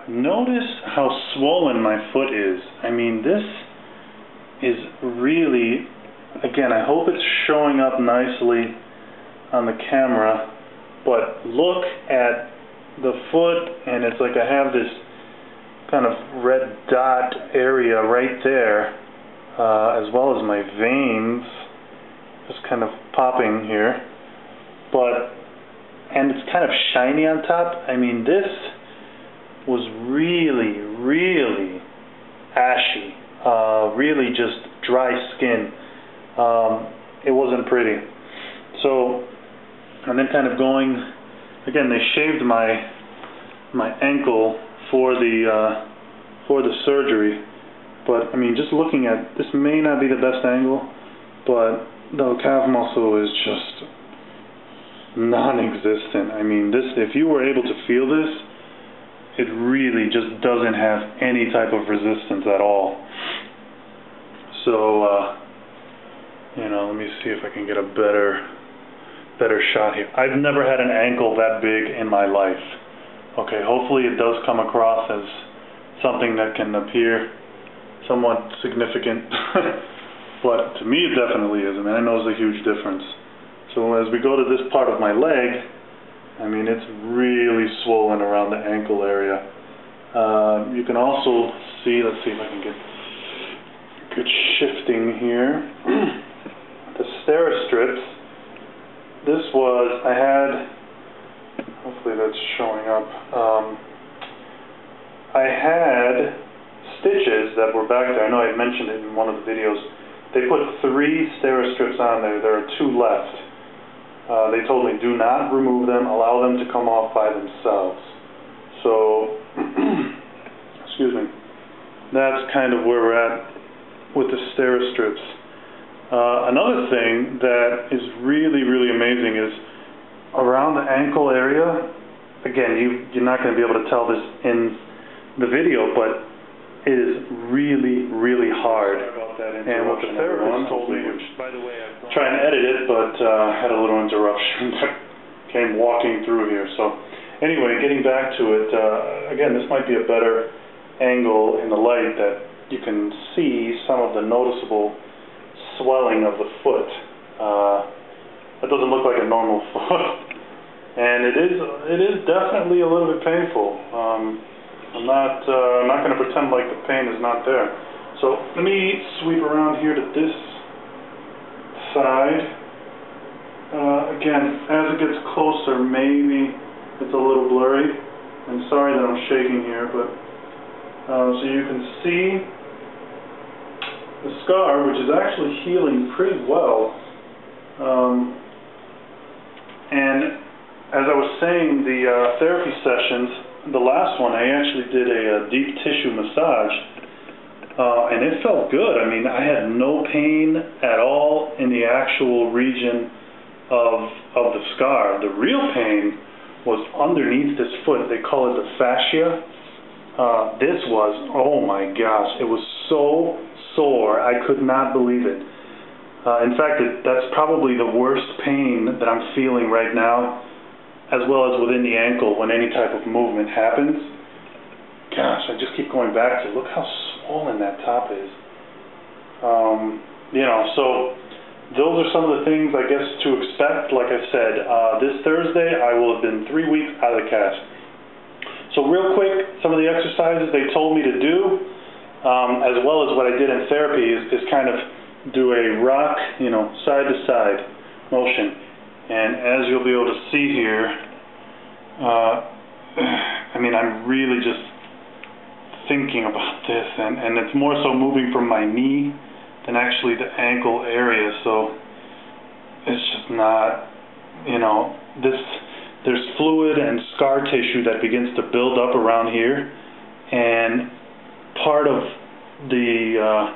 notice how swollen my foot is. I mean, this is really, again, I hope it's showing up nicely on the camera, but look at the foot, and it's like I have this kind of red dot area right there, as well as my veins just kind of popping here, and it's kind of shiny on top. I mean, this was really, really ashy, really just dry skin. It wasn't pretty. So, and then kind of going, again, they shaved my ankle for the surgery, but I mean, just looking at this may not be the best angle, but the calf muscle is just non-existent. I mean, this, if you were able to feel this, it really just doesn't have any type of resistance at all. So, you know, let me see if I can get a better shot here. I've never had an ankle that big in my life. Okay, hopefully it does come across as something that can appear somewhat significant, but to me it definitely is. I mean, I know it's a huge difference. So as we go to this part of my leg, I mean, it's really swollen around the ankle area. You can also see, let's see if I can get good shifting here. The Steri-strips, this was, I had, hopefully that's showing up, I had stitches that were back there. I know I mentioned it in one of the videos. They put 3 Steri-strips on there. There are 2 left. They told me, do not remove them, allow them to come off by themselves. So, excuse me, that's kind of where we're at with the Steri-strips. Another thing that is really, really amazing is around the ankle area. Again, you're not going to be able to tell this in the video, but it is really, really hard. And what the therapist told me, which, by the way, I'm trying to edit it, but had a little interruption that came walking through here. So anyway, getting back to it, again, this might be a better angle in the light that you can see some of the noticeable swelling of the foot. That doesn't look like a normal foot, and it is definitely a little bit painful. I'm not going to pretend like the pain is not there. So let me sweep around here to this side. Again, as it gets closer, maybe it's a little blurry. I'm sorry that I'm shaking here, but so you can see the scar, which is actually healing pretty well. And as I was saying, the therapy sessions, the last one, I actually did a deep tissue massage, and it felt good. I mean, I had no pain at all in the actual region of the scar. The real pain was underneath this foot. They call it the fascia. This was, oh my gosh, it was so sore. I could not believe it. In fact, that's probably the worst pain that I'm feeling right now, as well as within the ankle when any type of movement happens. Gosh, I just keep going back to, look how swollen that top is. You know, so those are some of the things, I guess, to expect. Like I said, this Thursday I will have been 3 weeks out of the cast. So real quick, some of the exercises they told me to do, as well as what I did in therapy, is kind of do a rock, you know, side to side motion. And as you'll be able to see here, I mean, I'm really just thinking about this, and it's more so moving from my knee than actually the ankle area, so it's just not, you know, there's fluid and scar tissue that begins to build up around here, and part of the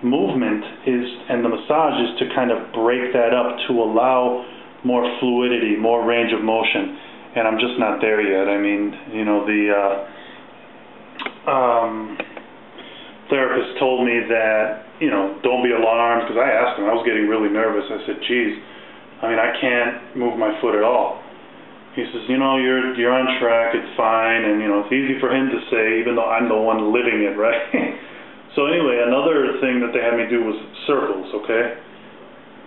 movement is, and the massage is to kind of break that up to allow more fluidity, more range of motion, and I'm just not there yet. I mean, you know, the therapist told me that, you know, don't be alarmed, because I asked him, I was getting really nervous. I said, geez, I mean, I can't move my foot at all. He says, you know, you're on track, it's fine, and, you know, it's easy for him to say, even though I'm the one living it, right? So anyway, another thing that they had me do was circles, okay?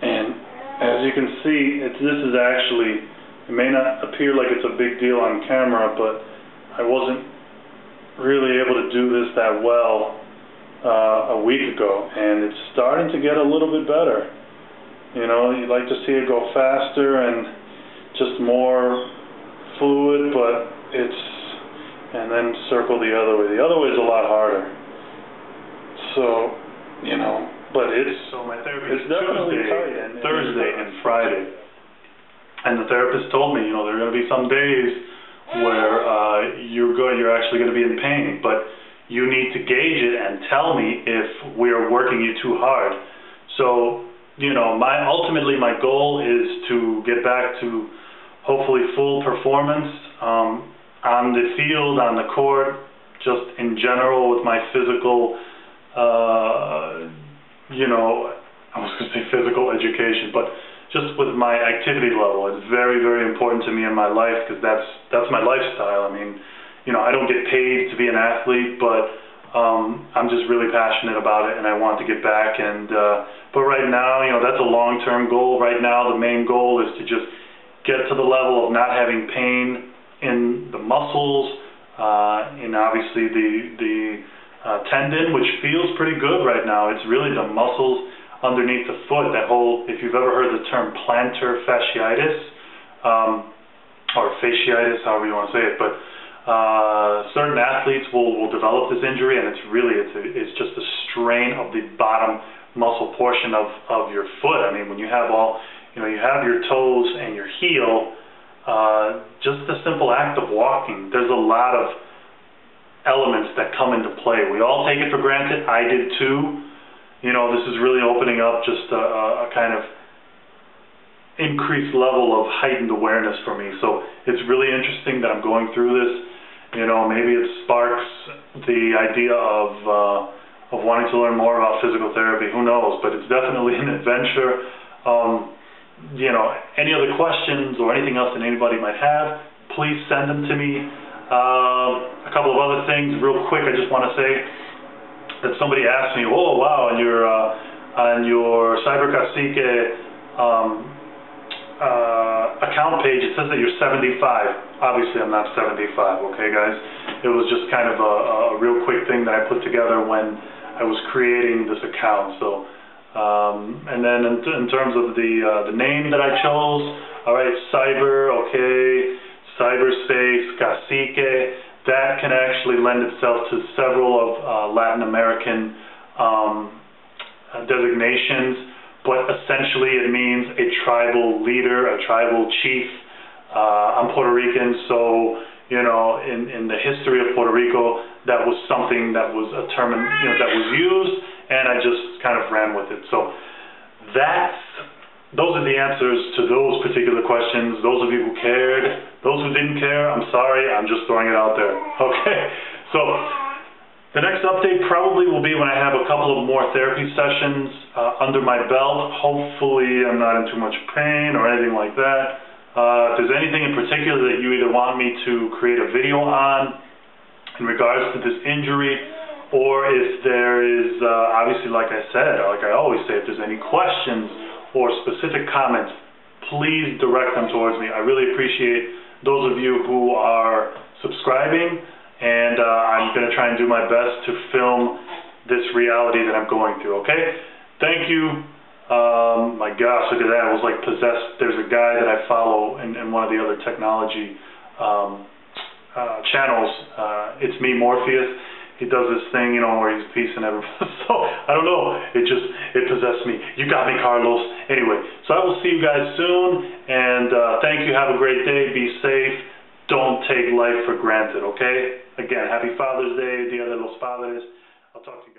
And as you can see, this is actually, it may not appear like it's a big deal on camera, but I wasn't really able to do this that well a week ago, and it's starting to get a little bit better. You know, you'd like to see it go faster and just more fluid, but and then circle the other way. The other way is a lot harder. So, you know, but so my therapy is definitely tight, and Thursday and Friday. And the therapist told me, you know, there are going to be some days where you're actually going to be in pain, but you need to gauge it and tell me if we're working you too hard. So, you know, ultimately my goal is to get back to hopefully full performance on the field, on the court, just in general with my physical, you know, I was going to say physical education, but just with my activity level. It's very, very important to me in my life because that's my lifestyle. I mean, you know, I don't get paid to be an athlete, but I'm just really passionate about it, and I want to get back. And but right now, you know, that's a long-term goal. Right now, the main goal is to just get to the level of not having pain in the muscles, and obviously the tendon, which feels pretty good right now. It's really the muscles underneath the foot. That whole, if you've ever heard the term plantar fasciitis, or fasciitis, however you want to say it, but certain athletes will develop this injury, and it's just a strain of the bottom muscle portion of your foot. I mean, when you have you have your toes and your heel, just the simple act of walking, there's a lot of elements that come into play. We all take it for granted. I did too. You know, this is really opening up just a kind of increased level of heightened awareness for me. So it's really interesting that I'm going through this. You know, maybe it sparks the idea of wanting to learn more about physical therapy. Who knows? But it's definitely an adventure. You know, any other questions or anything else that anybody might have, please send them to me. A couple of other things real quick I just want to say that somebody asked me, oh wow, on your Cyber Cacique account page, it says that you're 75. Obviously I'm not 75, okay guys? It was just kind of a real quick thing that I put together when I was creating this account. So and then in terms of the name that I chose, alright, Cyber, okay, cyberspace, Cacique, that can actually lend itself to several of Latin American designations, but essentially it means a tribal leader, a tribal chief. I'm Puerto Rican, so, you know, in the history of Puerto Rico, that was something that was a term, you know, that was used, and I just kind of ran with it. So those are the answers to those particular questions. Those of you who cared, those who didn't care, I'm sorry, I'm just throwing it out there. Okay, so the next update probably will be when I have a couple of more therapy sessions under my belt. Hopefully I'm not in too much pain or anything like that. If there's anything in particular that you either want me to create a video on in regards to this injury, or if there is, obviously like I said, like I always say, if there's any questions or specific comments, please direct them towards me. I really appreciate those of you who are subscribing, and I'm going to try and do my best to film this reality that I'm going through, okay? Thank you. My gosh, look at that. It was like possessed. There's a guy that I follow in one of the other technology channels. It's me, Morpheus. He does this thing, you know, where he's peacing everybody. So, I don't know. It possessed me. You got me, Carlos. Anyway, so I will see you guys soon. And thank you. Have a great day. Be safe. Don't take life for granted, okay? Again, happy Father's Day, Dia de los Padres. I'll talk to you.